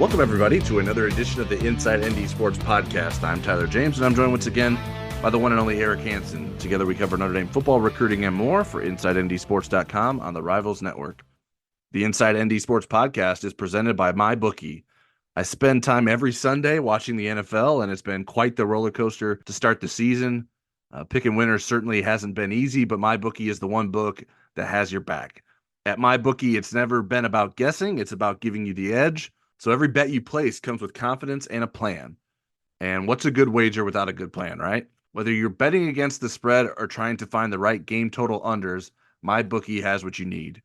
Welcome, everybody, to another edition of the Inside ND Sports Podcast. I'm Tyler James, and I'm joined once again by the one and only Eric Hansen. Together, we cover Notre Dame football, recruiting, and more for InsideNDSports.com on the Rivals Network. The Inside ND Sports Podcast is presented by MyBookIe. I spend time every Sunday watching the NFL, and it's been quite the roller coaster to start the season. Picking winners certainly hasn't been easy, but MyBookIe is the one book that has your back. At MyBookIe, it's never been about guessing. It's about giving you the edge. So every bet you place comes with confidence and a plan. And what's a good wager without a good plan, right? Whether you're betting against the spread or trying to find the right game total unders, MyBookIe has what you need.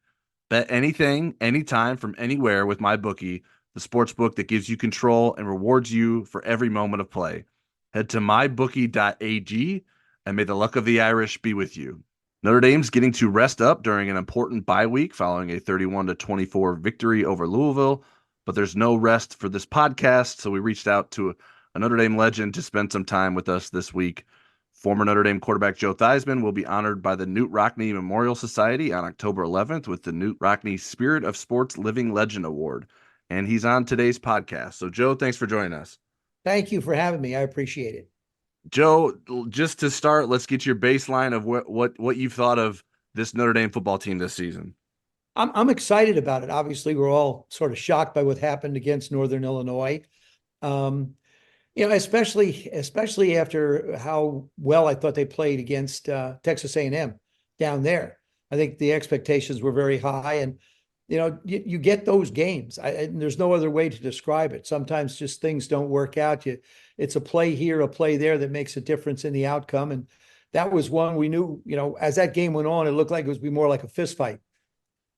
Bet anything, anytime, from anywhere with MyBookIe, the sports book that gives you control and rewards you for every moment of play. Head to mybookie.ag and may the luck of the Irish be with you. Notre Dame's getting to rest up during an important bye week following a 31-24 victory over Louisville. But there's no rest for this podcast, so we reached out to a Notre Dame legend to spend some time with us this week. Former Notre Dame quarterback Joe Theismann will be honored by the Knute Rockne Memorial Society on October 11th with the Knute Rockne Spirit of Sports Living Legend Award. And he's on today's podcast. So, Joe, thanks for joining us. Thank you for having me. I appreciate it. Joe, just to start, let's get your baseline of what you've thought of this Notre Dame football team this season. I'm excited about it. Obviously, we're all sort of shocked by what happened against Northern Illinois. Especially after how well I thought they played against Texas A&M down there. I think the expectations were very high, and you get those games. And there's no other way to describe it. Sometimes just things don't work out. It's a play here, a play there that makes a difference in the outcome. And that was one we knew. As that game went on, it looked like it was be more like a fist fight.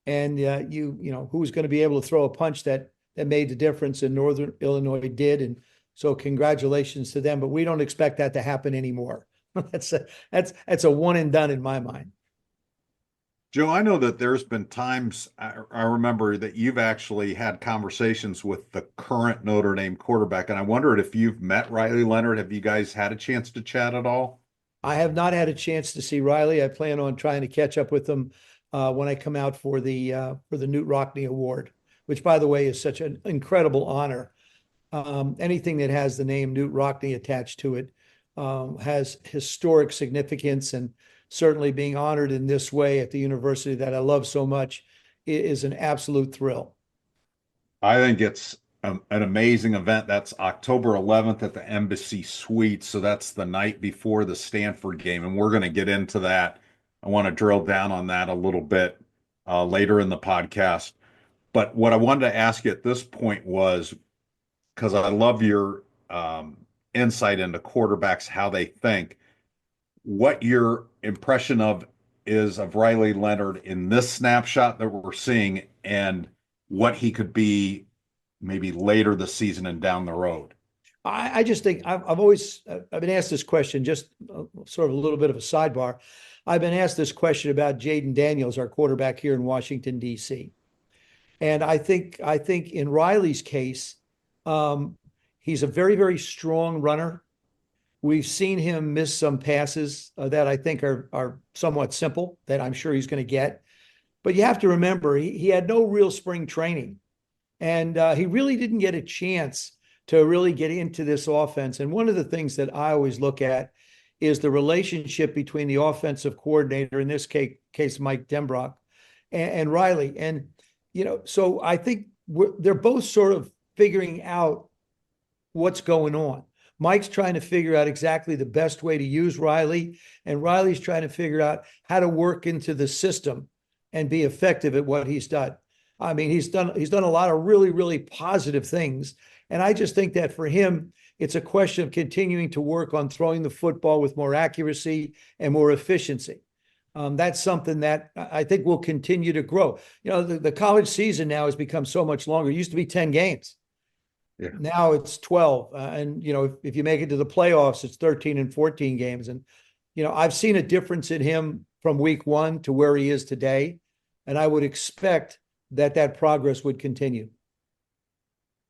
And who was going to be able to throw a punch that made the difference, and Northern Illinois did. And so congratulations to them, but we don't expect that to happen anymore. That's a one and done in my mind. Joe, I know that there's been times I remember that you've actually had conversations with the current Notre Dame quarterback, and I wondered if you've met Riley Leonard. Have you guys had a chance to chat at all? I have not had a chance to see Riley. I plan on trying to catch up with him when I come out for the Knute Rockne Award, which, by the way, is such an incredible honor. Anything that has the name Knute Rockne attached to it has historic significance, and certainly being honored in this way at the university that I love so much is an absolute thrill. I think it's an amazing event. That's October 11th at the Embassy Suites. So that's the night before the Stanford game, and we're going to get into that. I want to drill down on that a little bit later in the podcast. But what I wanted to ask you at this point was, because I love your insight into quarterbacks, how they think, what your impression of Riley Leonard in this snapshot that we're seeing, and what he could be maybe later this season and down the road. I just think I've been asked this question, just sort of a little bit of a sidebar. I've been asked this question about Jayden Daniels, our quarterback here in Washington, D.C. And I think in Riley's case, he's a very, very strong runner. We've seen him miss some passes that I think are somewhat simple that I'm sure he's going to get. But you have to remember, he had no real spring training. And he really didn't get a chance to really get into this offense. And one of the things that I always look at is the relationship between the offensive coordinator, in this case Mike Denbrock, and Riley. And, so I think they're both sort of figuring out what's going on. Mike's trying to figure out exactly the best way to use Riley, and Riley's trying to figure out how to work into the system and be effective at what he's done. I mean, he's done a lot of really, really positive things. And I just think that for him, it's a question of continuing to work on throwing the football with more accuracy and more efficiency. That's something that I think will continue to grow. The college season now has become so much longer. It used to be 10 games. Yeah. Now it's 12. And, if you make it to the playoffs, it's 13 and 14 games. And, I've seen a difference in him from week one to where he is today. And I would expect that progress would continue.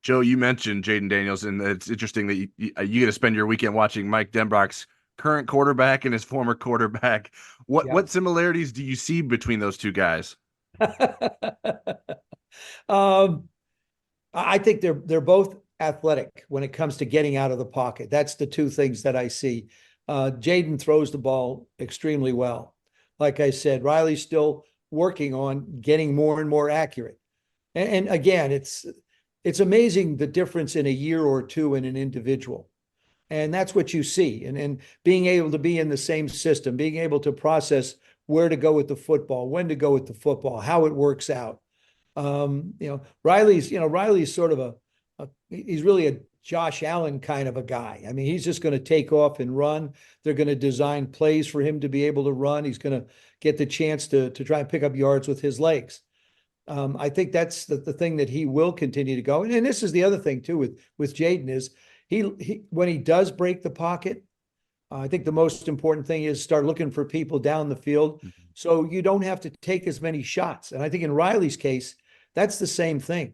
Joe, you mentioned Jayden Daniels, and it's interesting that you get to spend your weekend watching Mike Denbrock's current quarterback and his former quarterback. What similarities do you see between those two guys? I think they're both athletic when it comes to getting out of the pocket. That's the two things that I see. Jayden throws the ball extremely well. Like I said, Riley's still working on getting more and more accurate. And again, it's amazing the difference in a year or two in an individual. And that's what you see. And being able to be in the same system, being able to process where to go with the football, when to go with the football, how it works out. Riley's sort of he's really a Josh Allen kind of a guy. I mean, he's just going to take off and run. They're going to design plays for him to be able to run. He's going to get the chance to try and pick up yards with his legs. I think that's the thing that he will continue to go. And this is the other thing too with Jayden is he when he does break the pocket, I think the most important thing is start looking for people down the field so you don't have to take as many shots. And I think in Riley's case, that's the same thing.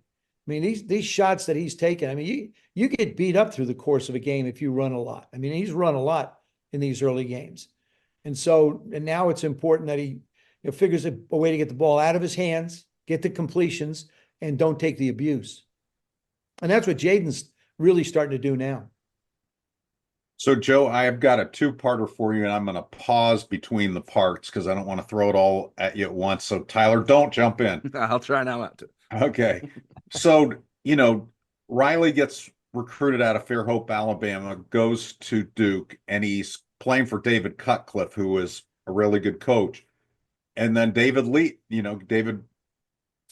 I mean, these shots that he's taken, I mean, you get beat up through the course of a game if you run a lot. I mean, he's run a lot in these early games. And now it's important that he figures a way to get the ball out of his hands, get the completions, and don't take the abuse. And that's what Jayden's really starting to do now. So, Joe, I have got a two-parter for you, and I'm going to pause between the parts because I don't want to throw it all at you at once. So, Tyler, don't jump in. I'll try not to. Okay. So, Riley gets recruited out of Fairhope, Alabama, goes to Duke, and he's playing for David Cutcliffe, who is a really good coach. And then David's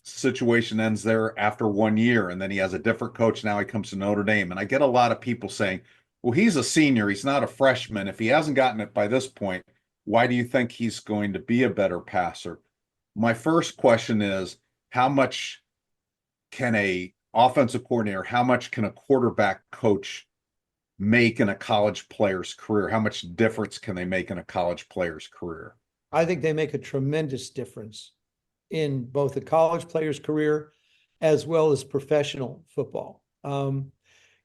situation ends there after 1 year, and then he has a different coach. Now he comes to Notre Dame. And I get a lot of people saying, well, he's a senior. He's not a freshman. If he hasn't gotten it by this point, why do you think he's going to be a better passer? My first question is, how much can a offensive coordinator, how much can a quarterback coach make in a college player's career? How much difference can they make in a college player's career? I think they make a tremendous difference in both the college player's career as well as professional football.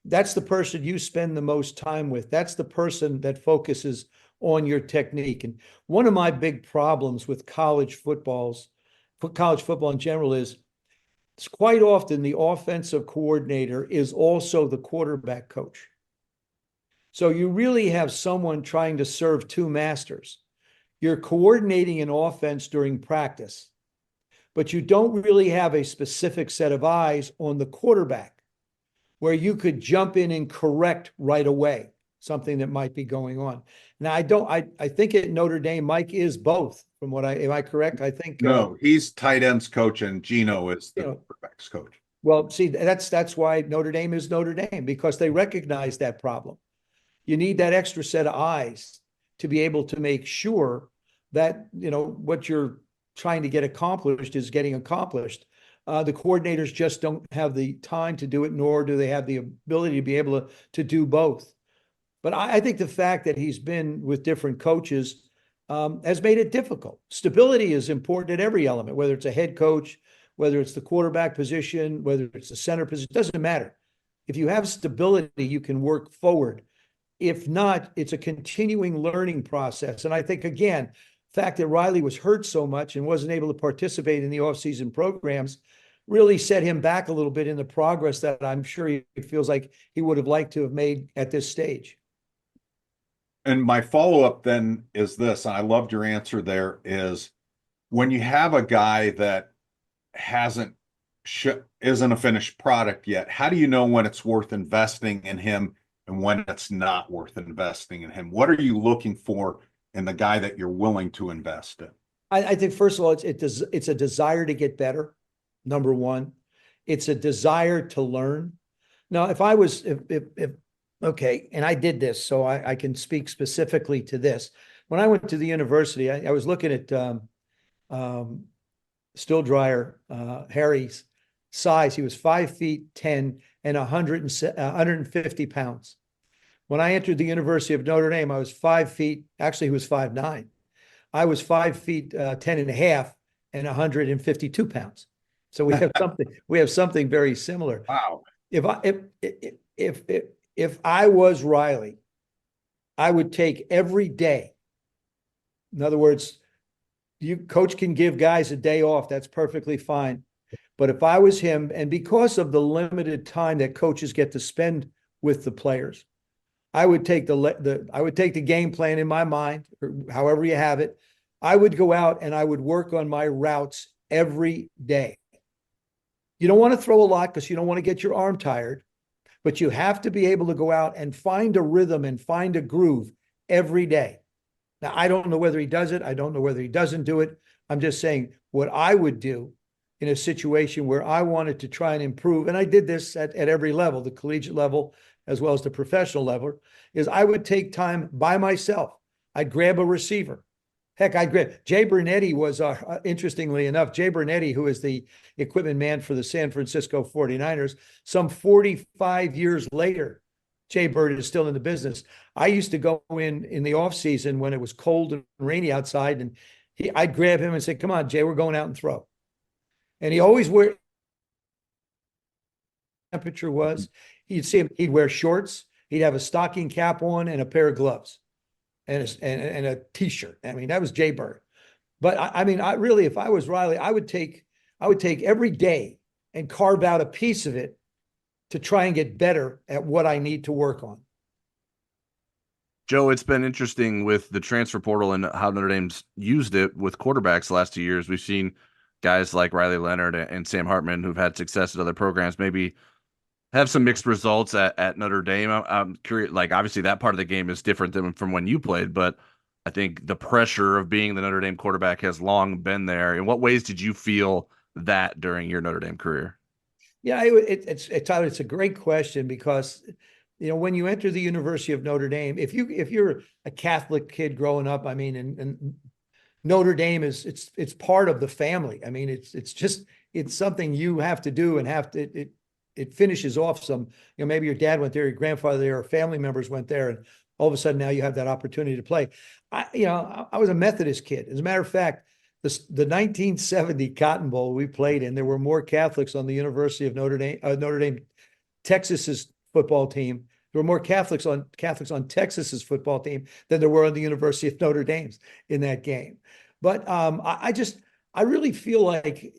That's the person you spend the most time with. That's the person that focuses on your technique. And one of my big problems with college football in general is it's quite often the offensive coordinator is also the quarterback coach. So you really have someone trying to serve two masters. You're coordinating an offense during practice, but you don't really have a specific set of eyes on the quarterback where you could jump in and correct right away something that might be going on. Now, I think at Notre Dame, Mike is both. Am I correct? I think no, he's tight ends coach and Gino is the quarterback's coach. Well, see, that's why Notre Dame is Notre Dame, because they recognize that problem. You need that extra set of eyes to be able to make sure that, what you're trying to get accomplished is getting accomplished. The coordinators just don't have the time to do it, nor do they have the ability to be able to do both. But I think the fact that he's been with different coaches has made it difficult. Stability is important at every element, whether it's a head coach, whether it's the quarterback position, whether it's the center position, it doesn't matter. If you have stability, you can work forward. If not, it's a continuing learning process. And I think, again, the fact that Riley was hurt so much and wasn't able to participate in the offseason programs really set him back a little bit in the progress that I'm sure he feels like he would have liked to have made at this stage. And my follow-up then is this, and I loved your answer there, is when you have a guy that isn't a finished product yet, how do you know when it's worth investing in him and when it's not worth investing in him? What are you looking for in the guy that you're willing to invest in? I think, first of all, it's a desire to get better, number one. It's a desire to learn. Now, okay, and I did this, so I can speak specifically to this. When I went to the university, I was looking at Still Dryer, Harry's size. He was 5'10" and 150 pounds. When I entered the University of Notre Dame, I was 5 feet. Actually, he was 5'9". I was 5 feet 10 and a half and 152 pounds. So we have something very similar. Wow. If I was Riley, I would take every day. In other words, coach can give guys a day off. That's perfectly fine. But if I was him, and because of the limited time that coaches get to spend with the players, I would take the game plan in my mind, or however you have it. I would go out and I would work on my routes every day. You don't want to throw a lot because you don't want to get your arm tired, but you have to be able to go out and find a rhythm and find a groove every day. Now, I don't know whether he does it. I don't know whether he doesn't do it. I'm just saying what I would do in a situation where I wanted to try and improve, and I did this at every level, the collegiate level as well as the professional level, is I would take time by myself. I'd grab a receiver. Heck, I'd grab Jay Bernetti was, interestingly enough, Jay Bernetti, who is the equipment man for the San Francisco 49ers, some 45 years later, Jay Bird is still in the business. I used to go in the off season when it was cold and rainy outside, and I'd grab him and say, "Come on, Jay, we're going out and throw." And he always temperature was. You'd see him, he'd wear shorts, he'd have a stocking cap on and a pair of gloves and a t-shirt. I mean, that was Jay Bird. But I mean, I really, if I was Riley, I would take every day and carve out a piece of it to try and get better at what I need to work on. Joe, it's been interesting with the transfer portal and how Notre Dame's used it with quarterbacks the last 2 years. We've seen guys like Riley Leonard and Sam Hartman who've had success at other programs, maybe have some mixed results at Notre Dame. I'm curious, like, obviously that part of the game is different than from when you played, but I think the pressure of being the Notre Dame quarterback has long been there. In what ways did you feel that during your Notre Dame career? Yeah, it's a great question because, when you enter the University of Notre Dame, if you're a Catholic kid growing up, I mean, and Notre Dame it's part of the family. I mean, it's something you have to do and it finishes off some, maybe your dad went there, your grandfather there, or family members went there, and all of a sudden now you have that opportunity to play. I was a Methodist kid. As a matter of fact, the 1970 Cotton Bowl we played in, there were more Catholics on the University of Notre Dame, Texas's football team. There were more Catholics on Texas's football team than there were on the University of Notre Dame's in that game. But I really feel like,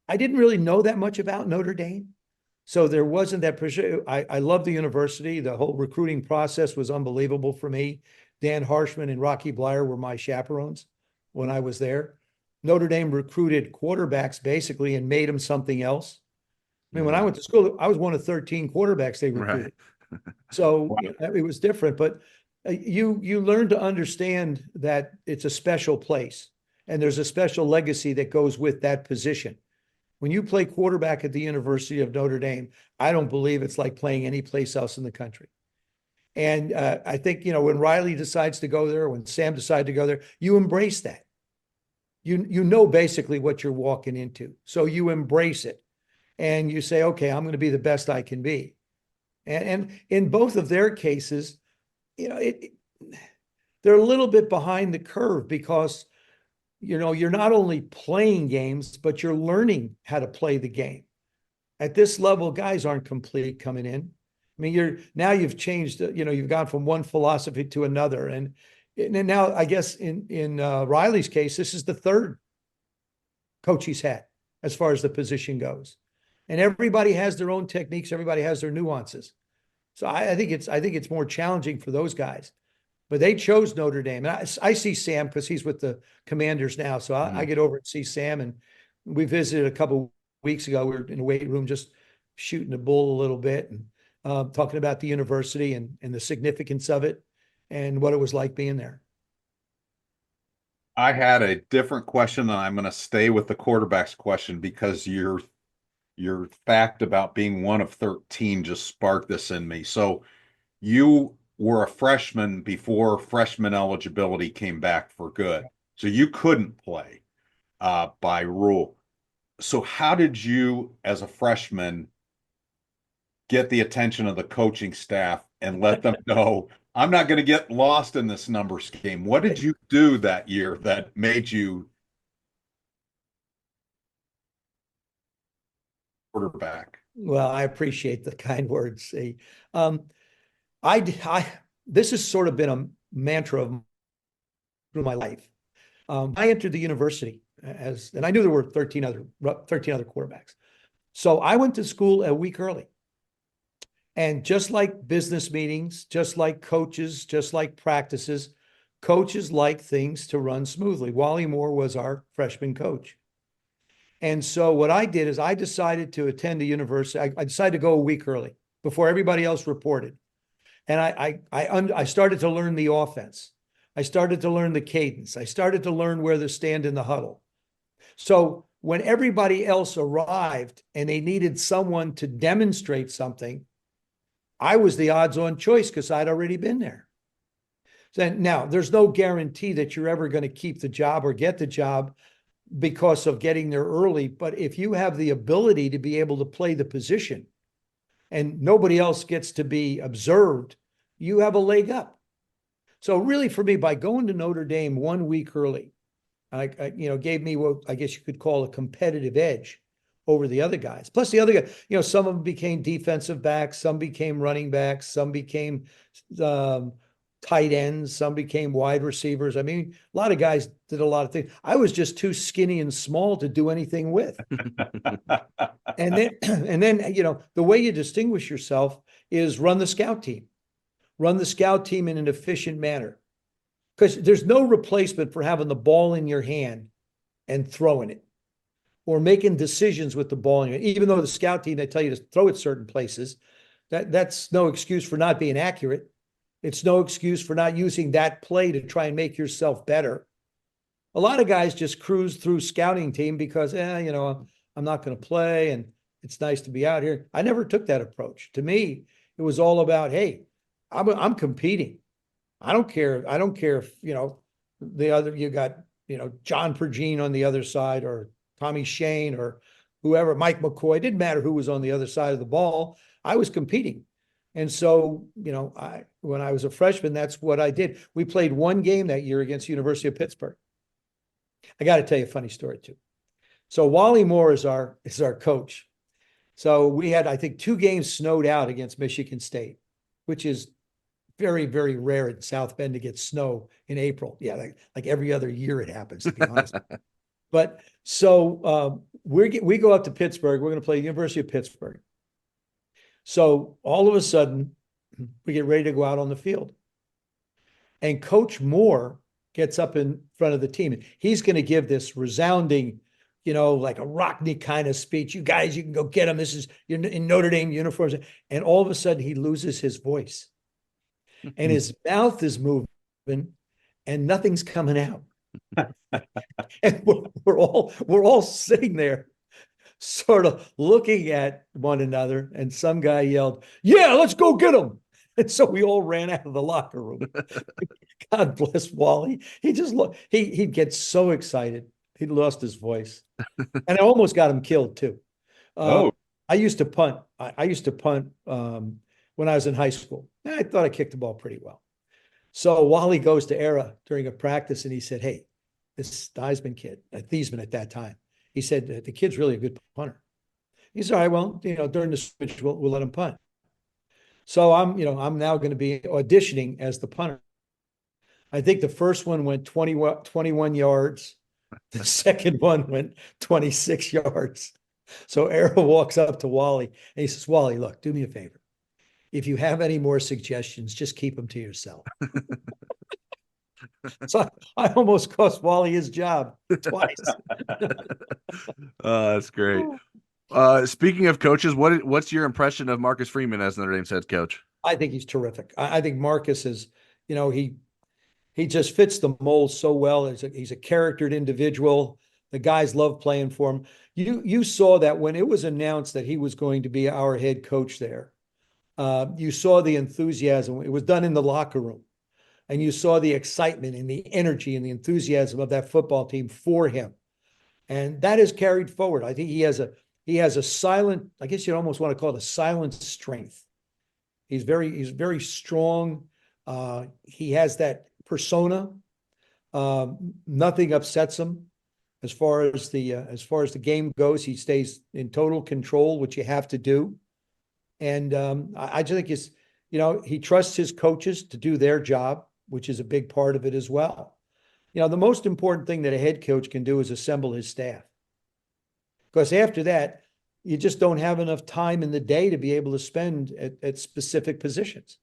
I didn't really know that much about Notre Dame. So there wasn't that pressure. I love the university. The whole recruiting process was unbelievable for me. Dan Harshman and Rocky Blyer were my chaperones when I was there. Notre Dame recruited quarterbacks basically and made them something else. I mean, when I went to school, I was one of 13 quarterbacks they recruited. Right. So it was different, but you learn to understand that it's a special place and there's a special legacy that goes with that position. When you play quarterback at the University of Notre Dame, I don't believe it's like playing any place else in the country. And I think, when Riley decides to go there, when Sam decided to go there, you embrace that. You know basically what you're walking into. So you embrace it. And you say, okay, I'm going to be the best I can be. And in both of their cases, they're a little bit behind the curve because, you're not only playing games, but you're learning how to play the game. At this level, guys aren't complete coming in. I mean, you've changed, you've gone from one philosophy to another. And now I guess in Riley's case, this is the third coach he's had as far as the position goes. And everybody has their own techniques. Everybody has their nuances. So I think it's more challenging for those guys. But they chose Notre Dame. And I see Sam because he's with the Commanders now. So I get over and see Sam. And we visited a couple of weeks ago. We were in the weight room just shooting the bull a little bit and talking about the university and the significance of it and what it was like being there. I had a different question, and I'm going to stay with the quarterback's question because your fact about being one of 13 just sparked this in me. So you were a freshman before freshman eligibility came back for good. So you couldn't play by rule. So how did you, as a freshman, get the attention of the coaching staff and let them know, I'm not going to get lost in this numbers game? What did you do that year that made you quarterback? Well, I appreciate the kind words. This has sort of been a mantra of my life. I entered the university and I knew there were 13 other quarterbacks. So I went to school a week early. And just like business meetings, just like coaches, just like practices, coaches like things to run smoothly. Wally Moore was our freshman coach. And so what I did is I decided to attend a university. I decided to go a week early before everybody else reported. And I started to learn the offense. I started to learn the cadence. I started to learn where to stand in the huddle. So when everybody else arrived and they needed someone to demonstrate something, I was the odds-on choice because I'd already been there. So now, there's no guarantee that you're ever going to keep the job or get the job because of getting there early. But if you have the ability to be able to play the position and nobody else gets to be observed, you have a leg up. So really, for me, by going to Notre Dame 1 week early, I gave me what I guess you could call a competitive edge over the other guys. Plus the other guys, some of them became defensive backs, some became running backs, some became tight ends, some became wide receivers. I mean, a lot of guys did a lot of things. I was just too skinny and small to do anything with. and then, the way you distinguish yourself is run the scout team. Run the scout team in an efficient manner. Because there's no replacement for having the ball in your hand and throwing it, or making decisions with the ball in your hand. Even though the scout team, they tell you to throw it certain places, that's no excuse for not being accurate. It's no excuse for not using that play to try and make yourself better. A lot of guys just cruise through scouting team because, I'm not going to play and it's nice to be out here. I never took that approach. To me, it was all about, hey, I'm competing. I don't care if, you got, John Pergine on the other side or Tommy Shane or whoever, Mike McCoy. It didn't matter who was on the other side of the ball. I was competing. And so, when I was a freshman, that's what I did. We played one game that year against University of Pittsburgh. I got to tell you a funny story too. So Wally Moore is our coach. So we had, I think, 2 games snowed out against Michigan State, which is very, very rare in South Bend to get snow in April. Yeah, like every other year it happens, to be honest. But so we go up to Pittsburgh. We're going to play University of Pittsburgh. So all of a sudden, we get ready to go out on the field. And Coach Moore gets up in front of the team. And he's going to give this resounding, like a Rockne kind of speech. You guys, you can go get him. You're in Notre Dame uniforms. And all of a sudden, he loses his voice. And his mouth is moving and nothing's coming out. And we're all sitting there sort of looking at one another, and some guy yelled, "Yeah, let's go get him." And so we all ran out of the locker room. God bless Wally. He'd get so excited. He'd lost his voice. And I almost got him killed too. I used to punt. I used to punt when I was in high school. I thought I kicked the ball pretty well. So Wally goes to Era during a practice and he said, "Hey, this Theismann kid, Theismann at that time," he said, "the kid's really a good punter." He said, "All right, well, during the switch, we'll let him punt." So I'm now going to be auditioning as the punter. I think the first one went 21 yards. The second one went 26 yards. So Era walks up to Wally and he says, "Wally, look, do me a favor. If you have any more suggestions, just keep them to yourself." So I almost cost Wally his job twice. That's great. Speaking of coaches, what's your impression of Marcus Freeman as Notre Dame's head coach? I think he's terrific. I think Marcus is, he just fits the mold so well. He's a charactered individual. The guys love playing for him. You saw that when it was announced that he was going to be our head coach there. You saw the enthusiasm. It was done in the locker room. And you saw the excitement and the energy and the enthusiasm of that football team for him. And that is carried forward. I think he has a silent, I guess you'd almost want to call it a silent strength. He's very strong. He has that persona. Nothing upsets him as far as the game goes. He stays in total control, which you have to do. And I just think he trusts his coaches to do their job, which is a big part of it as well. the most important thing that a head coach can do is assemble his staff. Because after that, you just don't have enough time in the day to be able to spend at specific positions.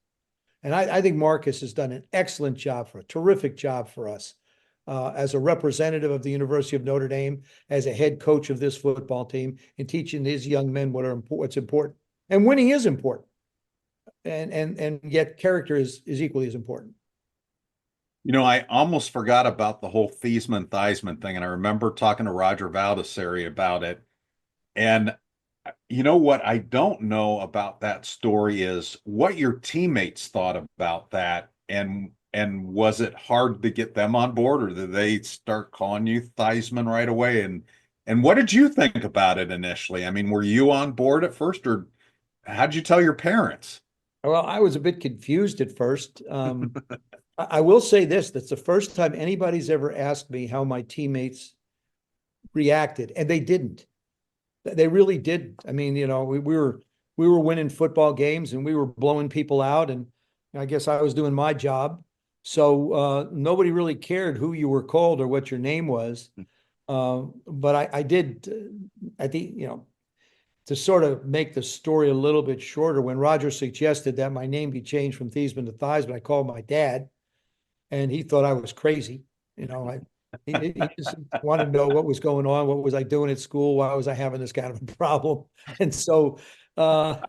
And I think Marcus has done an excellent job a terrific job for us as a representative of the University of Notre Dame, as a head coach of this football team, in teaching these young men what's important. And winning is important. And yet character is equally as important. I almost forgot about the whole Theismann thing, and I remember talking to Roger Valdesari about it. And what I don't know about that story is what your teammates thought about that, and was it hard to get them on board, or did they start calling you Theismann right away? And what did you think about it initially? I mean, were you on board at first, or how'd you tell your parents? Well, I was a bit confused at first. I will say this, that's the first time anybody's ever asked me how my teammates reacted, and they didn't. They really didn't. I mean, we were winning football games and we were blowing people out, and I guess I was doing my job. So nobody really cared who you were called or what your name was. But I did, I think, to sort of make the story a little bit shorter, when Roger suggested that my name be changed from Theismann to Theismann, I called my dad, and he thought I was crazy. He just wanted to know what was going on. What was I doing at school? Why was I having this kind of a problem? And so, I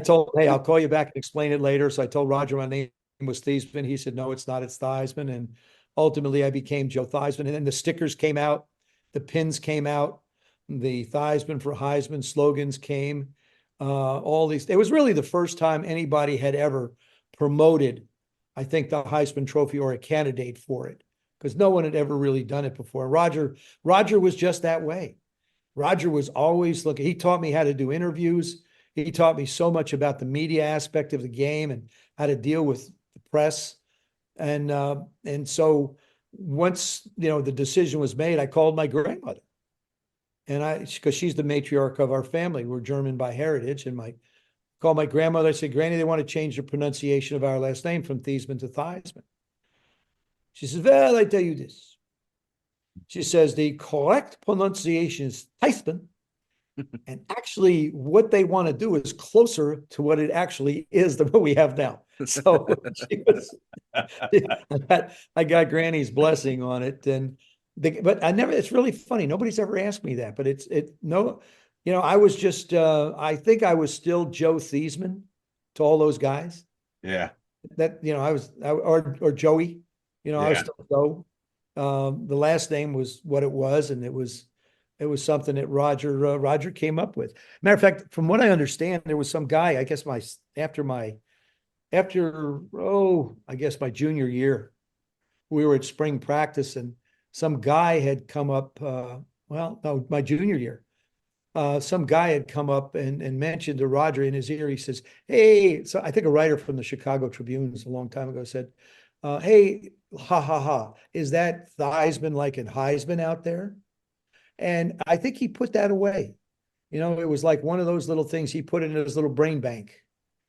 told him, hey, I'll call you back and explain it later. So I told Roger my name was Theismann. He said, no, it's not. It's Theismann. And ultimately I became Joe Theismann. And then the stickers came out, the pins came out, the Theismann for Heisman slogans came, all these. It was really the first time anybody had ever promoted, I think, the Heisman Trophy or a candidate for it, because no one had ever really done it before. Roger was just that way. Roger was always looking. He taught me how to do interviews. He taught me so much about the media aspect of the game and how to deal with the press. And so once, the decision was made, I called my grandmother, and because she's the matriarch of our family. We're German by heritage, and called my grandmother. I said, Granny, they want to change the pronunciation of our last name from Theismann to Theismann. She says, well, I tell you this. She says, the correct pronunciation is Theismann. And actually, what they want to do is closer to what it actually is than what we have now. So I got Granny's blessing on it. But it's really funny. Nobody's ever asked me that, but I was just, I think I was still Joe Theismann to all those guys. Yeah. Or Joey, Yeah. I was still Joe. The last name was what it was, and it was something that Roger came up with. Matter of fact, from what I understand, there was some guy, I guess my junior year, we were at spring practice, and some guy had come up, my junior year. Some guy had come up and mentioned to Roger in his ear. He says, hey, so I think a writer from the Chicago Tribune a long time ago said, hey, ha, ha, ha, is that Theismann like in Heisman out there? And I think he put that away. It was like one of those little things he put in his little brain bank.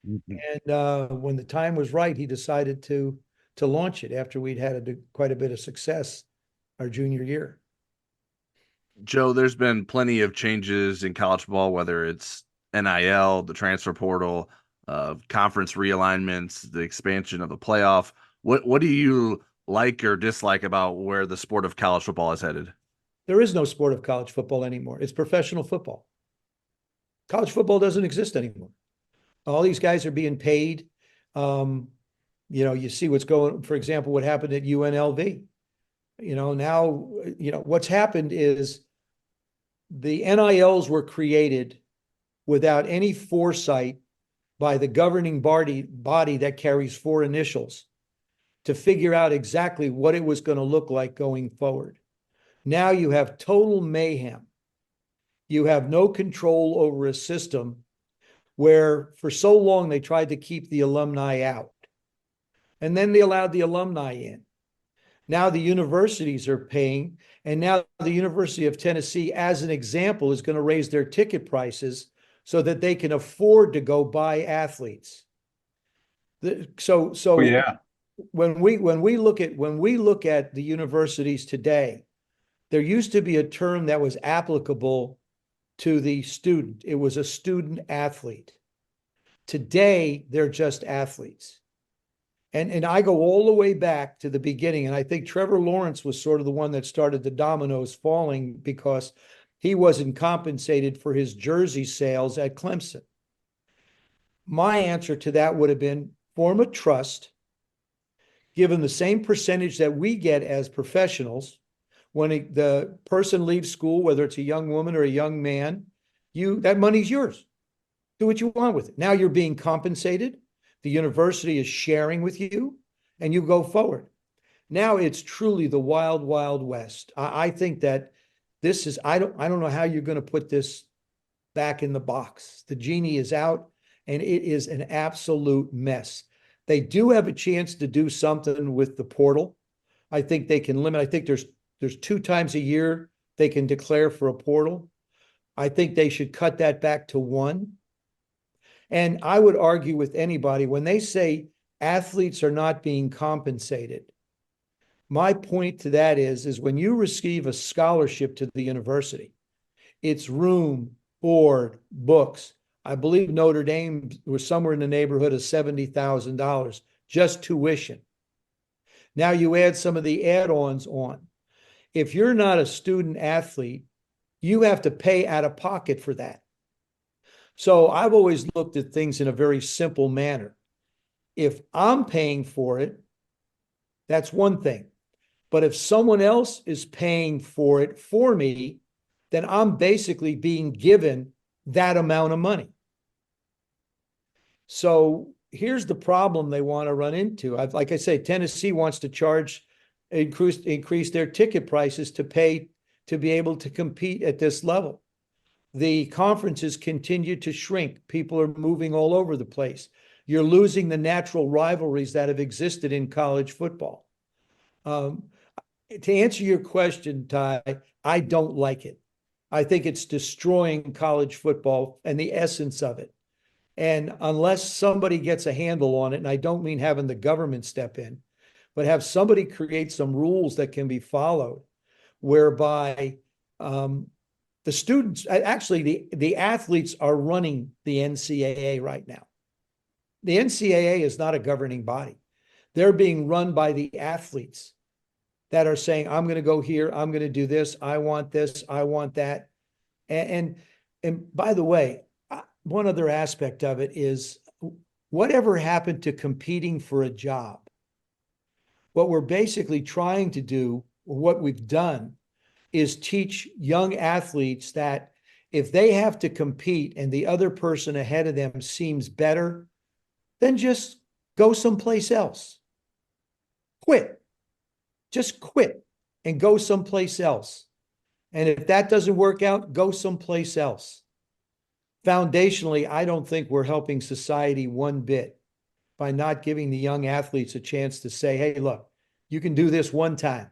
Mm-hmm. And when the time was right, he decided to launch it after we'd had quite a bit of success our junior year. Joe, there's been plenty of changes in college football, whether it's NIL, the transfer portal, conference realignments, the expansion of the playoff. What do you like or dislike about where the sport of college football is headed? There is no sport of college football anymore. It's professional football. College football doesn't exist anymore. All these guys are being paid. You see what's going, for example, what happened at UNLV. Now, what's happened is the NILs were created without any foresight by the governing body that carries 4 initials to figure out exactly what it was going to look like going forward. Now you have total mayhem. You have no control over a system where for so long they tried to keep the alumni out. And then they allowed the alumni in. Now the universities are paying, and now the University of Tennessee, as an example, is going to raise their ticket prices so that they can afford to go buy athletes. Yeah. when we look at the universities today, there used to be a term that was applicable to the student. It was a student athlete. Today, they're just athletes. And I go all the way back to the beginning. And I think Trevor Lawrence was sort of the one that started the dominoes falling because he wasn't compensated for his jersey sales at Clemson. My answer to that would have been form a trust, give them the same percentage that we get as professionals. When the person leaves school, whether it's a young woman or a young man, that money's yours. Do what you want with it. Now you're being compensated. The university is sharing with you, and you go forward. Now it's truly the wild, wild west. I think that this is, I don't know how you're going to put this back in the box. The genie is out, and it is an absolute mess. They do have a chance to do something with the portal. I think they can limit. I think there's 2 times a year they can declare for a portal. I think they should cut that back to 1. And I would argue with anybody when they say athletes are not being compensated. My point to that is when you receive a scholarship to the university, it's room, board, books. I believe Notre Dame was somewhere in the neighborhood of $70,000, just tuition. Now you add some of the add-ons on. If you're not a student athlete, you have to pay out of pocket for that. So I've always looked at things in a very simple manner. If I'm paying for it, that's one thing. But if someone else is paying for it for me, then I'm basically being given that amount of money. So here's the problem they want to run into. Like I say, Tennessee wants to increase their ticket prices to be able to compete at this level. The conferences continue to shrink. People are moving all over the place. You're losing the natural rivalries that have existed in college football. To answer your question, Ty, I don't like it. I think it's destroying college football and the essence of it. And unless somebody gets a handle on it, and I don't mean having the government step in, but have somebody create some rules that can be followed, whereby the students, actually the athletes are running the NCAA right now. The NCAA is not a governing body. They're being run by the athletes that are saying, I'm going to go here, I'm going to do this, I want that. And by the way, one other aspect of it is whatever happened to competing for a job? What we're basically trying to do, or what we've done, is teach young athletes that if they have to compete and the other person ahead of them seems better, then just go someplace else. Quit. Just quit and go someplace else. And if that doesn't work out, go someplace else. Foundationally, I don't think we're helping society one bit by not giving the young athletes a chance to say, hey, look, you can do this one time.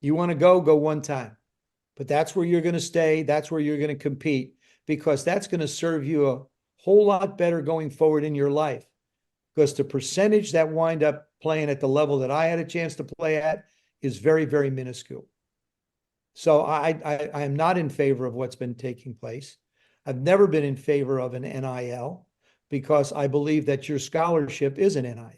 You want to go one time. But that's where you're going to stay. That's where you're going to compete, because that's going to serve you a whole lot better going forward in your life. Because the percentage that wind up playing at the level that I had a chance to play at is very, very minuscule. So I am not in favor of what's been taking place. I've never been in favor of an NIL because I believe that your scholarship is an NIL.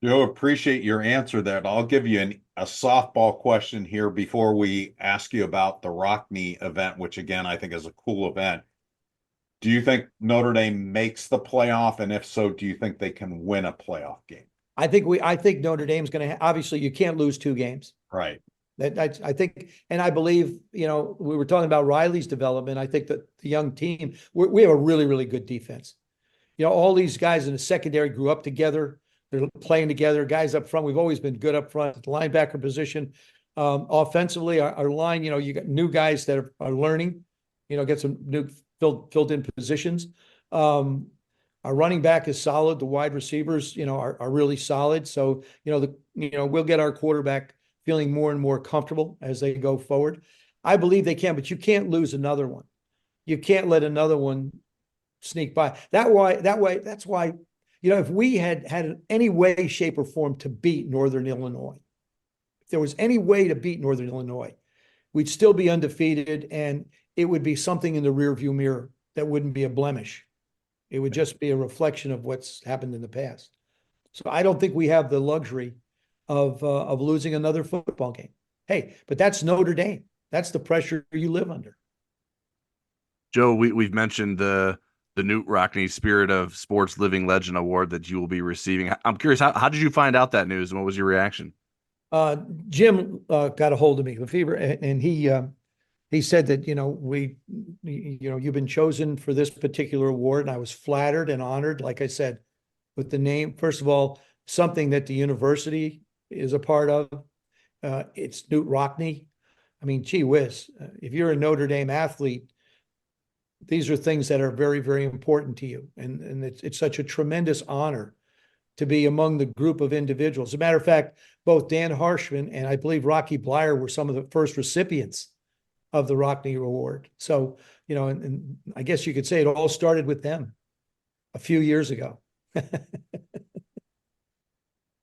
Joe, appreciate your answer there. I'll give you a softball question here before we ask you about the Rockne event, which again, I think is a cool event. Do you think Notre Dame makes the playoff? And if so, do you think they can win a playoff game? I think Notre Dame's going to, obviously you can't lose 2 games. Right. I think, and I believe, we were talking about Riley's development. I think that the young team, we have a really, really good defense. All these guys in the secondary grew up together. They're playing together. Guys up front, we've always been good up front at the linebacker position. Offensively, our line, you got new guys that are learning, get some new filled in positions. Our running back is solid. The wide receivers, are really solid. So, we'll get our quarterback feeling more and more comfortable as they go forward. I believe they can, but you can't lose another one. You can't let another one sneak by. That's why if we had any way, shape, or form to beat Northern Illinois, if there was any way to beat Northern Illinois, we'd still be undefeated, and it would be something in the rearview mirror that wouldn't be a blemish. It would just be a reflection of what's happened in the past. So I don't think we have the luxury of losing another football game. Hey, but that's Notre Dame. That's the pressure you live under. Joe, we've mentioned the Knute Rockne Spirit of Sports Living Legend Award that you will be receiving. I'm curious, how did you find out that news, and what was your reaction? Jim got a hold of me, Lefevre, and he said that, you've been chosen for this particular award, and I was flattered and honored, like I said, with the name. First of all, something that the university is a part of. It's Knute Rockne. I mean, gee whiz, if you're a Notre Dame athlete, these are things that are very, very important to you. And it's such a tremendous honor to be among the group of individuals. As a matter of fact, both Dan Harshman and I believe Rocky Blyer were some of the first recipients of the Rockne Award. So, and I guess you could say it all started with them a few years ago.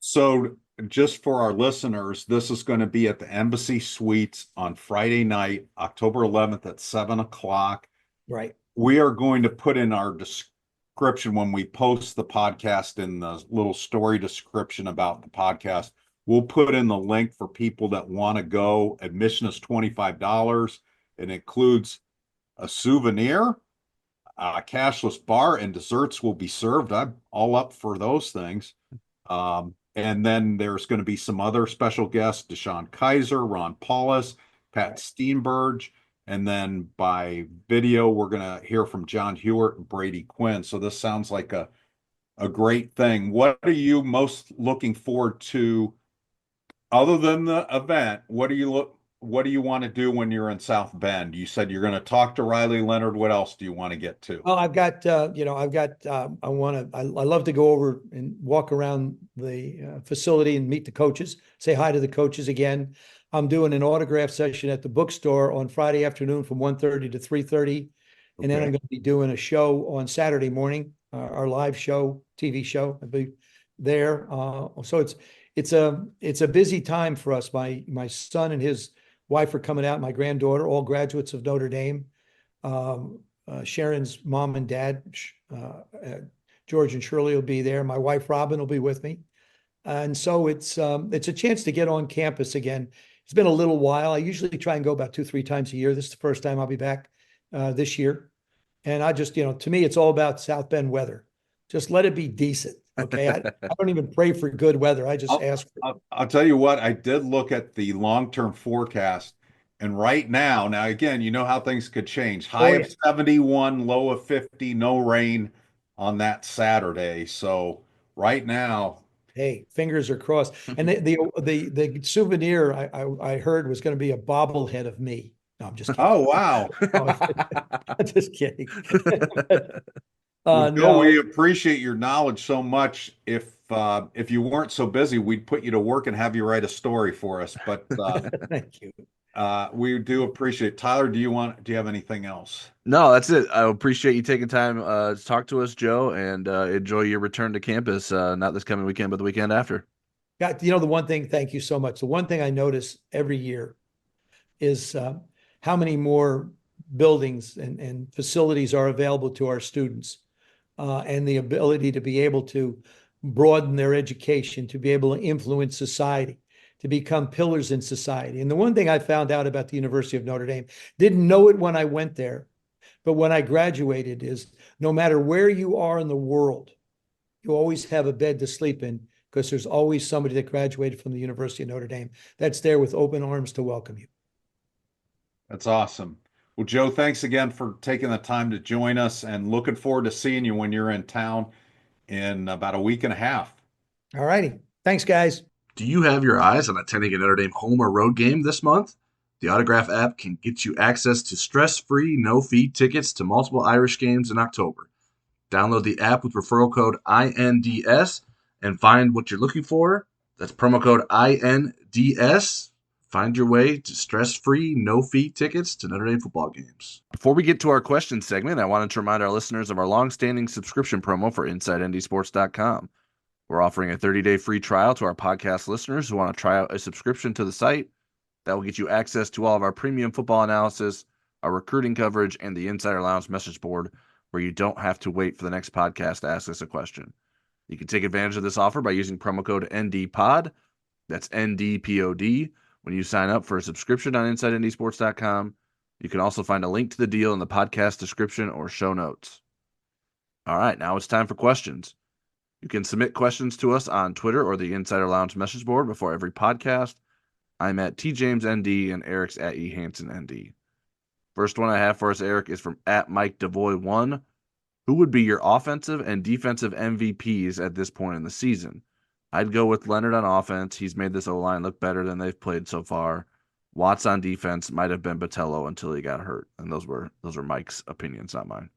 So just for our listeners, this is going to be at the Embassy Suites on Friday night, October 11th at 7:00. Right. We are going to put in our description when we post the podcast, in the little story description about the podcast. We'll put in the link for people that want to go. Admission is $25. It includes a souvenir, a cashless bar, and desserts will be served. I'm all up for those things. And then there's going to be some other special guests: Deshaun Kaiser, Ron Paulus, Pat Steenberg. And then by video, we're going to hear from John Hewitt and Brady Quinn. So this sounds like a great thing. What are you most looking forward to, other than the event? What do you want to do when you're in South Bend? You said you're going to talk to Riley Leonard. What else do you want to get to? Well, I love to go over and walk around the facility and meet the coaches, say hi to the coaches again. I'm doing an autograph session at the bookstore on Friday afternoon from 1:30 to 3:30. And then I'm going to be doing a show on Saturday morning, our live show, TV show. I'll be there. So it's a busy time for us. My son and his wife are coming out, my granddaughter, all graduates of Notre Dame. Sharon's mom and dad, George and Shirley, will be there. My wife, Robin, will be with me. And so it's a chance to get on campus again. It's been a little while. I usually try and go about 2-3 times a year. This is the first time I'll be back this year. And I just, to me, it's all about South Bend weather. Just let it be decent. Okay. I don't even pray for good weather. I just ask for it. I'll tell you what, I did look at the long-term forecast, and right now again, you know how things could change. High of 71, low of 50, no rain on that Saturday. So right now, hey, fingers are crossed. And the souvenir I heard was going to be a bobblehead of me. No, I'm just kidding. Oh, wow. I'm just kidding. Well, Joe, no, we appreciate your knowledge so much. If you weren't so busy, we'd put you to work and have you write a story for us. But thank you. we do appreciate it. Tyler, do you have anything else? No, that's it. I appreciate you taking time to talk to us, Joe, and enjoy your return to campus, not this coming weekend, but the weekend after. Yeah, the one thing, thank you so much. The one thing I notice every year is how many more buildings and facilities are available to our students, and the ability to be able to broaden their education, to be able to influence society, to become pillars in society. And the one thing I found out about the University of Notre Dame, didn't know it when I went there, but when I graduated, is no matter where you are in the world, you always have a bed to sleep in, because there's always somebody that graduated from the University of Notre Dame that's there with open arms to welcome you. That's awesome. Well, Joe, thanks again for taking the time to join us, and looking forward to seeing you when you're in town in about a week and a half. All righty. Thanks, guys. Do you have your eyes on attending a Notre Dame home or road game this month? The Autograph app can get you access to stress-free, no-fee tickets to multiple Irish games in October. Download the app with referral code INDS and find what you're looking for. That's promo code INDS find your way to stress-free, no-fee tickets to Notre Dame football games. Before we get to our question segment, I wanted to remind our listeners of our long-standing subscription promo for InsideNDSports.com. We're offering a 30-day free trial to our podcast listeners who want to try out a subscription to the site. That will get you access to all of our premium football analysis, our recruiting coverage, and the Insider Lounge message board, where you don't have to wait for the next podcast to ask us a question. You can take advantage of this offer by using promo code NDPOD. That's NDPOD. When you sign up for a subscription on InsideNDSports.com, you can also find a link to the deal in the podcast description or show notes. All right, now it's time for questions. You can submit questions to us on Twitter or the Insider Lounge message board before every podcast. I'm at TJamesND and Eric's at EHansenND. First one I have for us, Eric, is from at Mike Devoy1. Who would be your offensive and defensive MVPs at this point in the season? I'd go with Leonard on offense. He's made this O-line look better than they've played so far. Watts on defense might have been Botello until he got hurt. And those were Mike's opinions, not mine.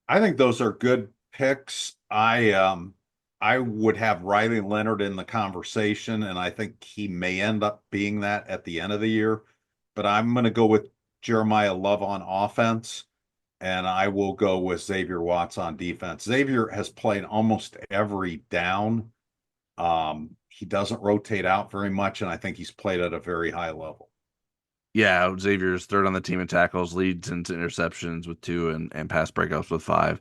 I think those are good picks. I would have Riley Leonard in the conversation, and I think he may end up being that at the end of the year. But I'm going to go with Jeremiah Love on offense, and I will go with Xavier Watts on defense. Xavier has played almost every down. He doesn't rotate out very much, and I think he's played at a very high level. Yeah, Xavier's third on the team in tackles, leads into interceptions with 2 and pass breakups with 5.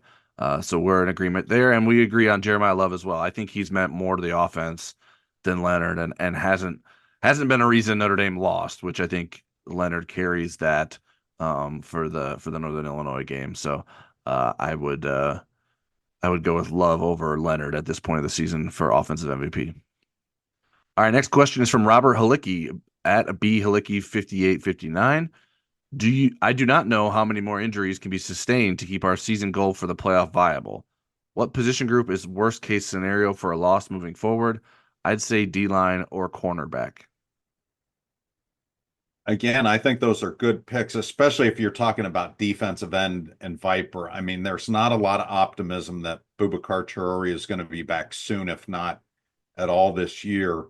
So we're in agreement there, and we agree on Jeremiah Love as well. I think he's meant more to the offense than Leonard, and hasn't been a reason Notre Dame lost, which I think Leonard carries that for the Northern Illinois game. So I would go with Love over Leonard at this point of the season for offensive MVP. All right, next question is from Robert Halicki at bhalicki5859. I do not know how many more injuries can be sustained to keep our season goal for the playoff viable. What position group is worst case scenario for a loss moving forward? I'd say D-line or cornerback. Again, I think those are good picks, especially if you're talking about defensive end and Viper. I mean, there's not a lot of optimism that Boubacar Traore is going to be back soon, if not at all this year.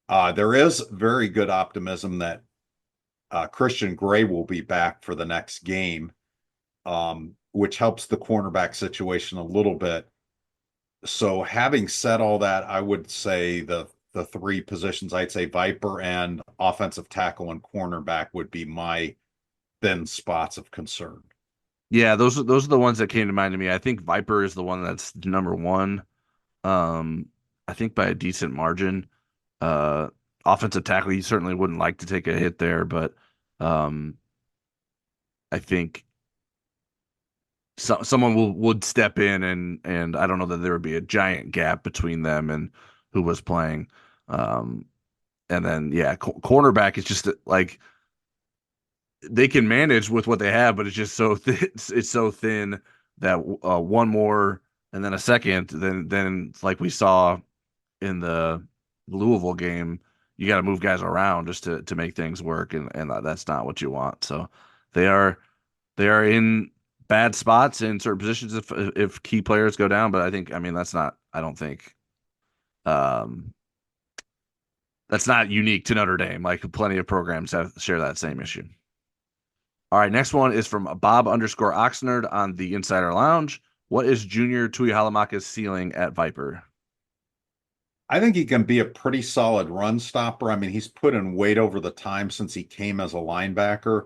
There is very good optimism that Christian Gray will be back for the next game, which helps the cornerback situation a little bit. So having said all that, I would say the 3 positions, I'd say Viper and offensive tackle and cornerback would be my thin spots of concern. Yeah, those are the ones that came to mind to me. I think Viper is the one that's number 1. I think by a decent margin. Offensive tackle, you certainly wouldn't like to take a hit there, but I think someone would step in, and I don't know that there would be a giant gap between them and who was playing. And then cornerback is just like they can manage with what they have, but it's just so thin, it's so thin that one more and then a second, then like we saw in the Louisville game, you got to move guys around just to make things work, and that's not what you want. So they are in bad spots in certain positions if key players go down. But I don't think that's not unique to Notre Dame. Like plenty of programs share that same issue. All right, next one is from Bob_Oxnard on the Insider Lounge. What is Junior Tuihalamaka's ceiling at Viper? I think he can be a pretty solid run stopper. I mean, he's put in weight over the time since he came as a linebacker.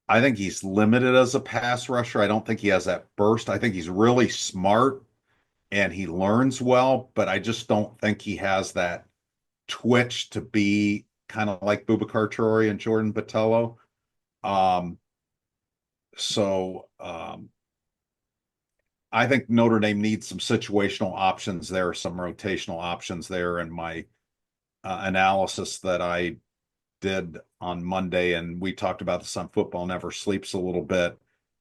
I think he's limited as a pass rusher. I don't think he has that burst. I think he's really smart and he learns well, but I just don't think he has that twitch to be kind of like Boubacar Traore and Jordan Botello. I think Notre Dame needs some situational options there, some rotational options there. In my analysis that I did on Monday, and we talked about this on Football Never Sleeps a little bit,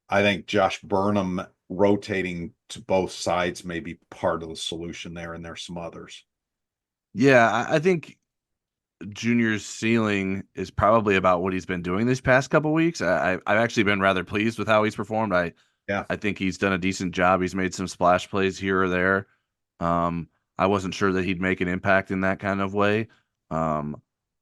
I think Josh Burnham rotating to both sides may be part of the solution there, and there's some others. Yeah, I think Junior's ceiling is probably about what he's been doing these past couple weeks. I've actually been rather pleased with how he's performed. I think he's done a decent job. He's made some splash plays here or there. I wasn't sure that he'd make an impact in that kind of way.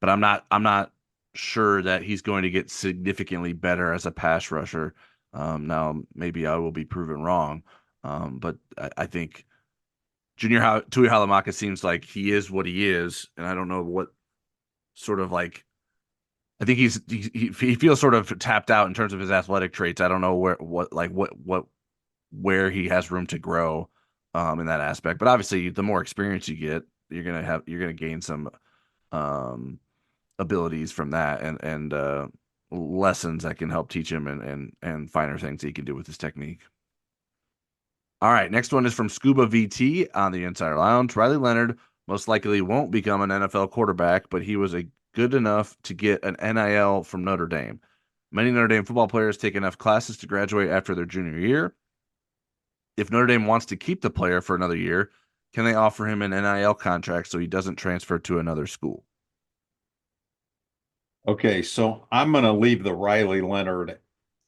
but I'm not sure that he's going to get significantly better as a pass rusher. Now maybe I will be proven wrong, but I think Tui Halamaka seems like he is what he is, and I don't know what sort of like. I think he feels sort of tapped out in terms of his athletic traits. I don't know where he has room to grow in that aspect. But obviously, the more experience you get, you're gonna gain some um, abilities from that and lessons that can help teach him and finer things he can do with his technique. All right, next one is from Scuba VT on the Insider Lounge. Riley Leonard most likely won't become an NFL quarterback, but he was good enough to get an NIL from Notre Dame. Many Notre Dame football players take enough classes to graduate after their junior year. If Notre Dame wants to keep the player for another year, can they offer him an NIL contract so he doesn't transfer to another school? Okay, so I'm going to leave the Riley Leonard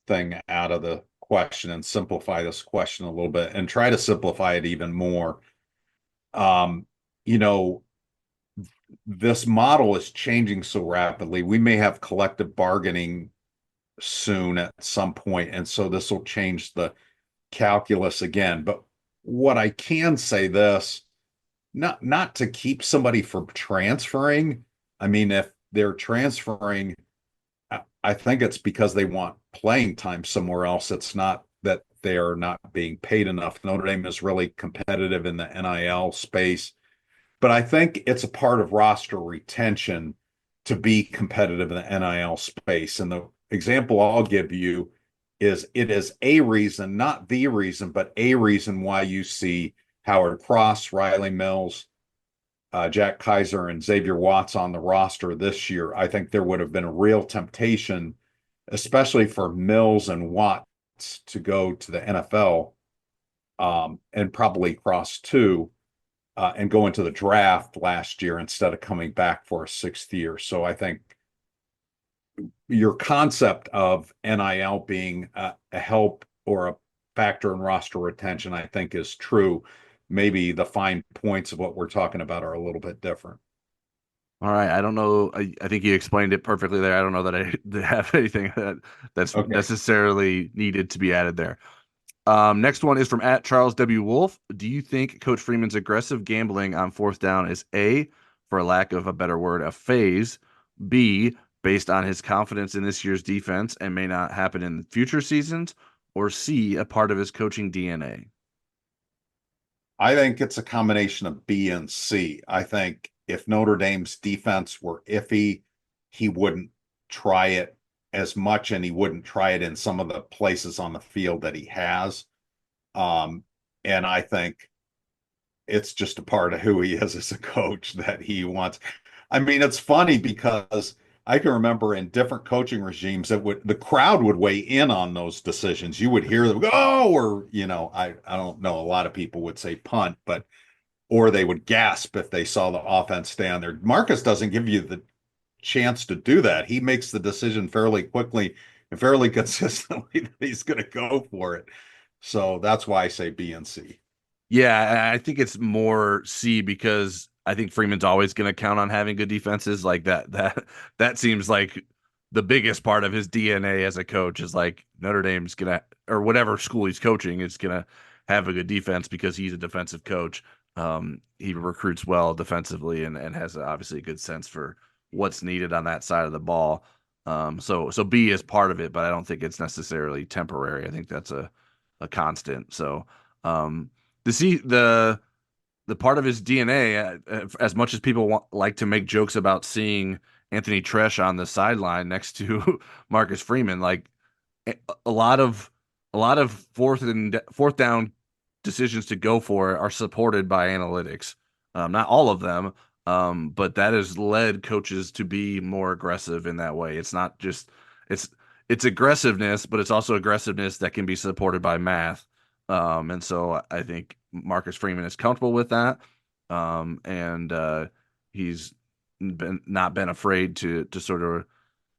thing out of the question and simplify this question a little bit and try to simplify it even more. Um, you know, this model is changing so rapidly. We may have collective bargaining soon at some point, and so this will change the calculus again. But what I can say this, not to keep somebody from transferring. I mean, if they're transferring, I think it's because they want playing time somewhere else. It's not that they are not being paid enough. Notre Dame is really competitive in the NIL space, but I think it's a part of roster retention to be competitive in the NIL space. And the example I'll give you is it is a reason, not the reason, but a reason why you see Howard Cross, Riley Mills, Jack Kaiser, and Xavier Watts on the roster this year. I think there would have been a real temptation, especially for Mills and Watts, to go to the NFL, and probably Cross too, and go into the draft last year instead of coming back for a sixth year. So I think your concept of NIL being a help or a factor in roster retention, I think, is true. Maybe the fine points of what we're talking about are a little bit different. All right. I don't know. I think you explained it perfectly there. I don't know that I have anything that's Okay. necessarily needed to be added there. Next one is from at Charles W. Wolf. Do you think Coach Freeman's aggressive gambling on fourth down is A, for lack of a better word, a phase, B, based on his confidence in this year's defense and may not happen in future seasons, or C, a part of his coaching DNA? I think it's a combination of B and C. I think if Notre Dame's defense were iffy, he wouldn't try it as much, and he wouldn't try it in some of the places on the field that he has. And I think it's just a part of who he is as a coach that he wants. I mean, it's funny because I can remember in different coaching regimes that the crowd would weigh in on those decisions. You would hear them go, oh, or I don't know, a lot of people would say punt, but or they would gasp if they saw the offense stay on there. Marcus doesn't give you the chance to do that. He makes the decision fairly quickly and fairly consistently that he's going to go for it. So that's why I say B and C. Yeah, I think it's more C because I think Freeman's always going to count on having good defenses. Like that seems like the biggest part of his DNA as a coach is like Notre Dame's gonna, or whatever school he's coaching, is gonna have a good defense because he's a defensive coach. He recruits well defensively and has obviously a good sense for what's needed on that side of the ball. So B is part of it, but I don't think it's necessarily temporary. I think that's a constant. So the part of his DNA, as much as people like to make jokes about seeing Anthony Tresh on the sideline next to Marcus Freeman, like a lot of fourth down decisions to go for are supported by analytics. Not all of them, but that has led coaches to be more aggressive in that way. It's not just it's aggressiveness, but it's also aggressiveness that can be supported by math. And so I think Marcus Freeman is comfortable with that. And he's not been afraid to sort of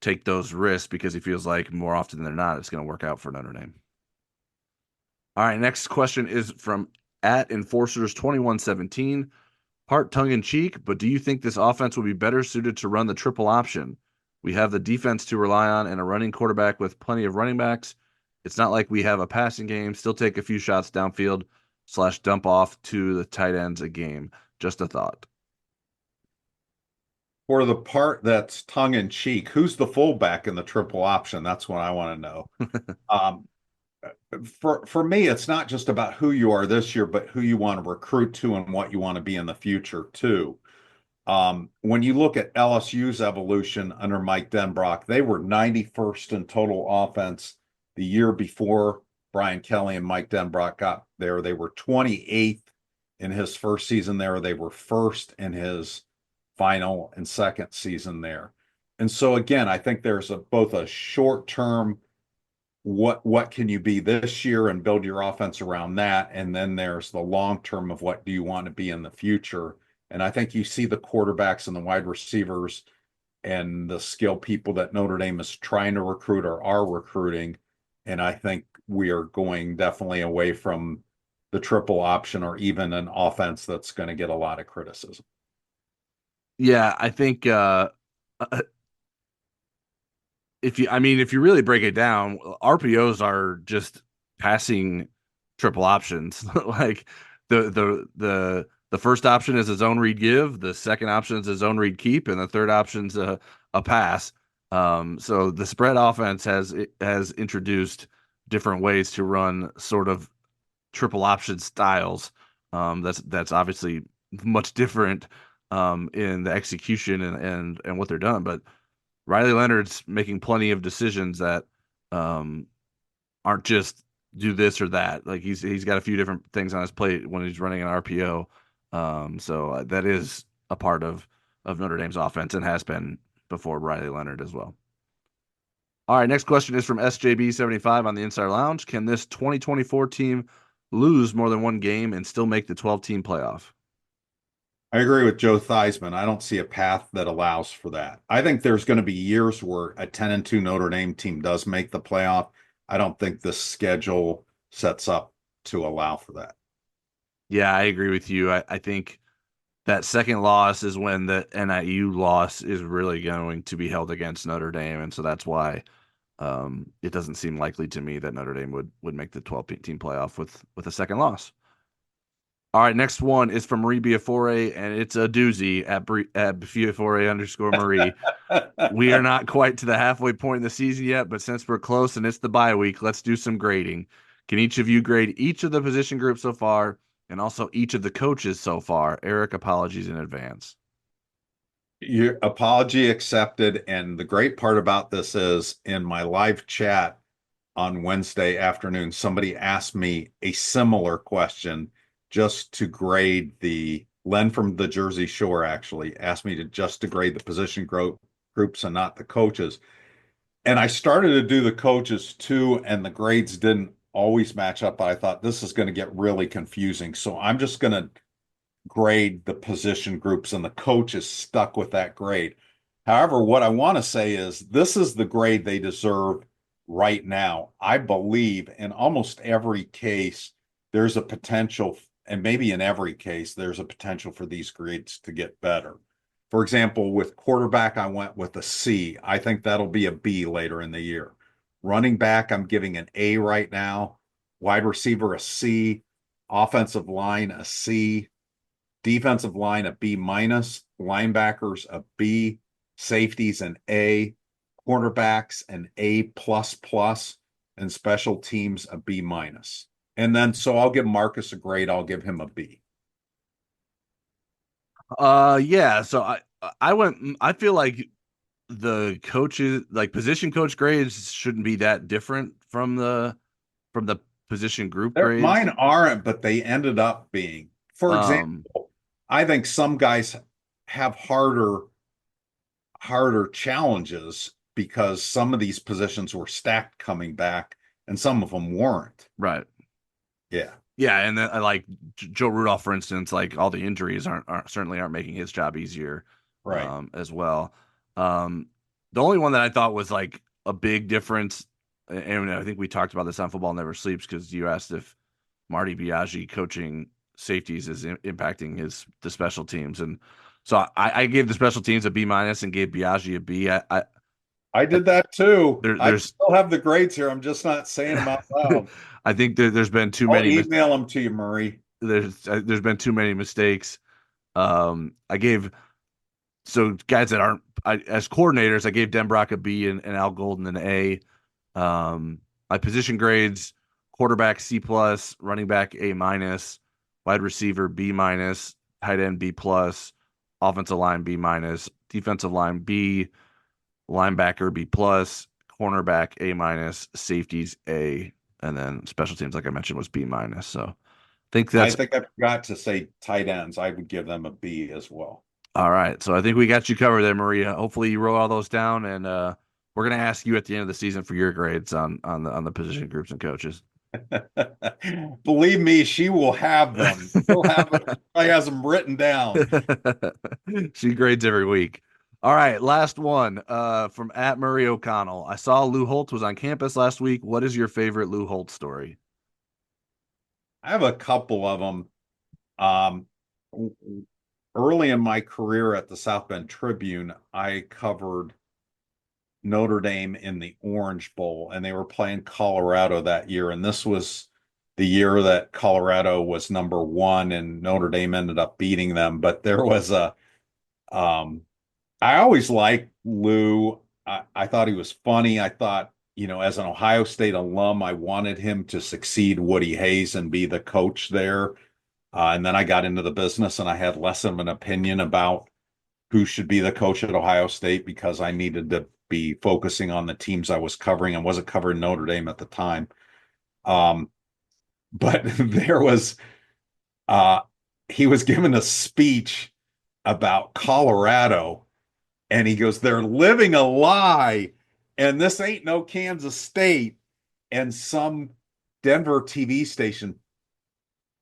take those risks because he feels like more often than not, it's going to work out for Notre Dame. All right. Next question is from at Enforcers 2117. Part tongue-in-cheek, but do you think this offense will be better suited to run the triple option? We have the defense to rely on and a running quarterback with plenty of running backs. It's not like we have a passing game. Still take a few shots downfield / dump off to the tight ends a game. Just a thought. For the part that's tongue in cheek, who's the fullback in the triple option? That's what I want to know. For me, it's not just about who you are this year, but who you want to recruit to and what you want to be in the future too. When you look at LSU's evolution under Mike Denbrock, they were 91st in total offense the year before Brian Kelly and Mike Denbrock got there. They were 28th in his first season there. They were first in his final and second season there. And so again, I think there's both a short-term what can you be this year and build your offense around that, and then there's the long term of what do you want to be in the future. And I think you see the quarterbacks and the wide receivers and the skill people that Notre Dame is trying to recruit or are recruiting. And I think we are going definitely away from the triple option or even an offense that's going to get a lot of criticism. Yeah, I think if you really break it down, RPOs are just passing triple options. Like the first option is a zone read give, the second option is a zone read keep, and the third option's a pass. So the spread offense has introduced different ways to run sort of triple option styles. That's obviously much different in the execution and what they're done, but Riley Leonard's making plenty of decisions that aren't just do this or that. Like he's got a few different things on his plate when he's running an RPO. So that is a part of Notre Dame's offense and has been before Riley Leonard as well. All right, next question is from SJB75 on the Insider Lounge. Can this 2024 team lose more than one game and still make the 12-team playoff? I agree with Joe Theismann. I don't see a path that allows for that. I think there's going to be years where a 10-2 Notre Dame team does make the playoff. I don't think the schedule sets up to allow for that. Yeah, I agree with you. I think that second loss is when the NIU loss is really going to be held against Notre Dame, and so that's why it doesn't seem likely to me that Notre Dame would make the 12-team playoff with a second loss. All right, next one is from Marie Biafore, and it's a doozy at Biafore_Marie. We are not quite to the halfway point in the season yet, but since we're close and it's the bye week, let's do some grading. Can each of you grade each of the position groups so far and also each of the coaches so far? Eric, apologies in advance. Your apology accepted. And the great part about this is in my live chat on Wednesday afternoon, somebody asked me a similar question just to grade Len from the Jersey Shore actually asked me to grade the position groups and not the coaches. And I started to do the coaches too, and the grades didn't always match up. But I thought this is going to get really confusing. So I'm just going to grade the position groups, and the coaches stuck with that grade. However, what I want to say is this is the grade they deserve right now. I believe in almost every case, there's a potential, and maybe in every case, there's a potential for these grades to get better. For example, with quarterback, I went with a C. I think that'll be a B later in the year. Running back, I'm giving an A right now. Wide receiver, a C. Offensive line, a C. Defensive line, a B-. Linebackers, a B. Safeties, an A. Cornerbacks, an A++. And special teams, a B-. And then, so I'll give Marcus a grade. I'll give him a B. Yeah. So I feel like the coaches, like position coach grades, shouldn't be that different from the position group grades. Mine aren't, but they ended up being. For example, I think some guys have harder challenges because some of these positions were stacked coming back and some of them weren't. Right. Yeah. Yeah, and then like Joe Rudolph, for instance, like all the injuries certainly aren't making his job easier, right? As well. The only one that I thought was like a big difference, and I think we talked about this on Football Never Sleeps because you asked if Marty Biaggi coaching safeties is impacting the special teams. And so I gave the special teams a B- and gave Biaggi a B. I did that too. I There's still have the grades here. I'm just not saying them out loud. I think there's been too I'll many email them to you, Murray. there's been too many mistakes. I gave so guys that aren't as coordinators, I gave Denbrock a B and Al Golden an A. My position grades: quarterback C plus, running back A minus, wide receiver B minus, tight end B plus, offensive line B minus, defensive line B, linebacker B plus, cornerback A minus, safeties A, and then special teams, like I mentioned, was B minus. So I think I that's think I forgot to say tight ends. I would give them a B as well. all right. So I think we got you covered there, Maria. Hopefully you wrote all those down, and we're gonna ask you at the end of the season for your grades on the position groups and coaches. Believe me, she will have them. She'll have it. I has them written down. She grades every week. All right, last one from at Murray O'Connell. I saw Lou Holtz was on campus last week. What is your favorite Lou Holtz story? I have a couple of them. Um, Early in my career at the South Bend Tribune, I covered Notre Dame in the Orange Bowl, and they were playing Colorado that year. And this was the year that Colorado was number one, and Notre Dame ended up beating them. But there was I always liked Lou. I thought he was funny. I thought, as an Ohio State alum, I wanted him to succeed Woody Hayes and be the coach there. And then I got into the business and I had less of an opinion about who should be the coach at Ohio State because I needed to be focusing on the teams I was covering and wasn't covering Notre Dame at the time. But there was, he was given a speech about Colorado and he goes, they're living a lie and this ain't no Kansas State. And some Denver TV station,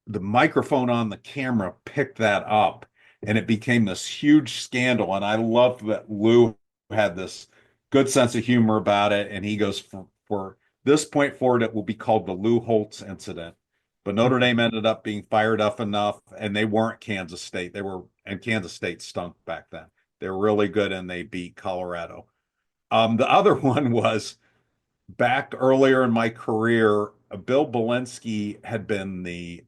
the microphone on the camera picked that up and it became this huge scandal. And I loved that Lou had this good sense of humor about it. And he goes, for this point forward, it will be called the Lou Holtz incident. But Notre Dame ended up being fired up enough, and they weren't Kansas State. And Kansas State stunk back then. They were really good, and they beat Colorado. The other one was back earlier in my career, Bill Belinsky had been the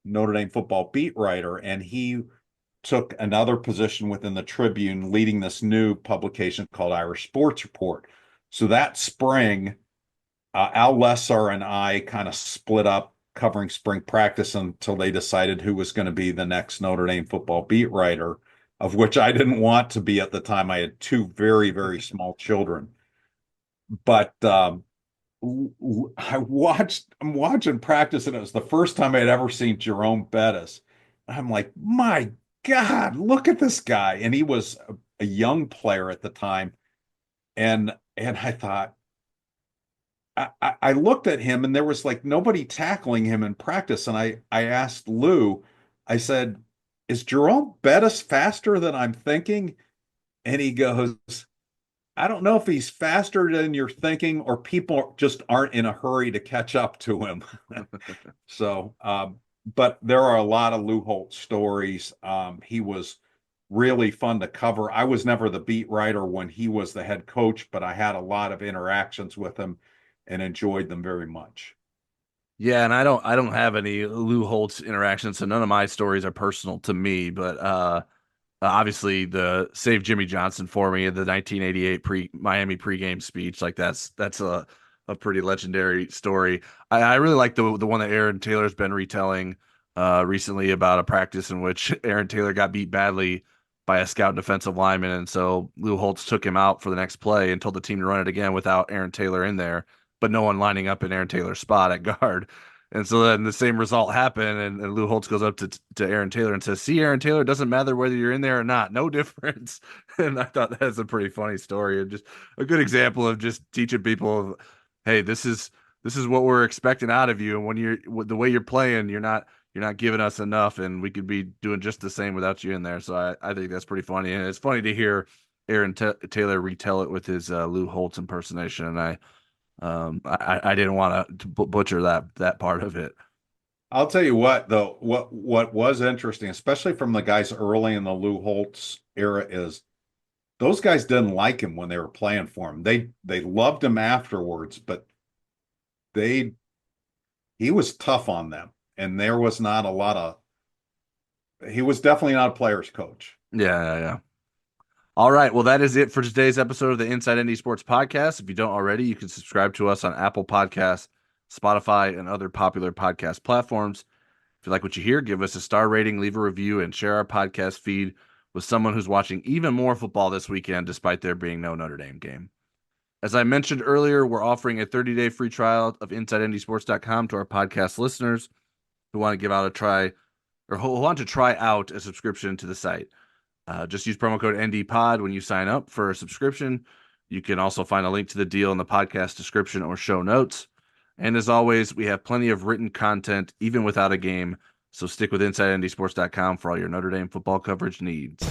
Notre Dame football beat writer, and he took another position within the Tribune, leading this new publication called Irish Sports Report. So that spring, Al Lessar and I kind of split up covering spring practice until they decided who was going to be the next Notre Dame football beat writer, of which I didn't want to be at the time. I had two very, very small children. But I'm watching practice, and it was the first time I'd ever seen Jerome Bettis. I'm like, my God, look at this guy. And he was a young player at the time. And I thought, I looked at him and there was like nobody tackling him in practice. And I asked Lou, I said, is Jerome Bettis faster than I'm thinking? And he goes, I don't know if he's faster than you're thinking or people just aren't in a hurry to catch up to him. So, but there are a lot of Lou Holtz stories. He was really fun to cover. I was never the beat writer when he was the head coach, but I had a lot of interactions with him and enjoyed them very much. Yeah, and I don't have any Lou Holtz interactions, so none of my stories are personal to me. But obviously, the Save Jimmy Johnson for me, the 1988 Miami pregame speech, like that's a pretty legendary story. I really like the one that Aaron Taylor's been retelling recently about a practice in which Aaron Taylor got beat badly by a scout defensive lineman, and so Lou Holtz took him out for the next play and told the team to run it again without Aaron Taylor in there, but no one lining up in Aaron Taylor's spot at guard. And so then the same result happened, and Lou Holtz goes up to Aaron Taylor and says, see, Aaron Taylor, it doesn't matter whether you're in there or not. No difference. And I thought that's a pretty funny story and just a good example of just teaching people, hey, this is what we're expecting out of you. And when you're the way you're playing, you're not giving us enough, and we could be doing just the same without you in there. So I think that's pretty funny. And it's funny to hear Aaron Taylor retell it with his Lou Holtz impersonation. And I didn't want to butcher that part of it. I'll tell you what, though, what was interesting, especially from the guys early in the Lou Holtz era, is those guys didn't like him when they were playing for him. They loved him afterwards, but he was tough on them, and there was not a lot of. He was definitely not a player's coach. Yeah. All right. Well, that is it for today's episode of the Inside ND Sports Podcast. If you don't already, you can subscribe to us on Apple Podcasts, Spotify, and other popular podcast platforms. If you like what you hear, give us a star rating, leave a review, and share our podcast feed with someone who's watching even more football this weekend, despite there being no Notre Dame game. As I mentioned earlier, we're offering a 30-day free trial of InsideNDSports.com to our podcast listeners who want to give out a try, or who want to try out a subscription to the site. Just use promo code NDPOD when you sign up for a subscription. You can also find a link to the deal in the podcast description or show notes. And as always, we have plenty of written content, even without a game. So stick with InsideNDSports.com for all your Notre Dame football coverage needs.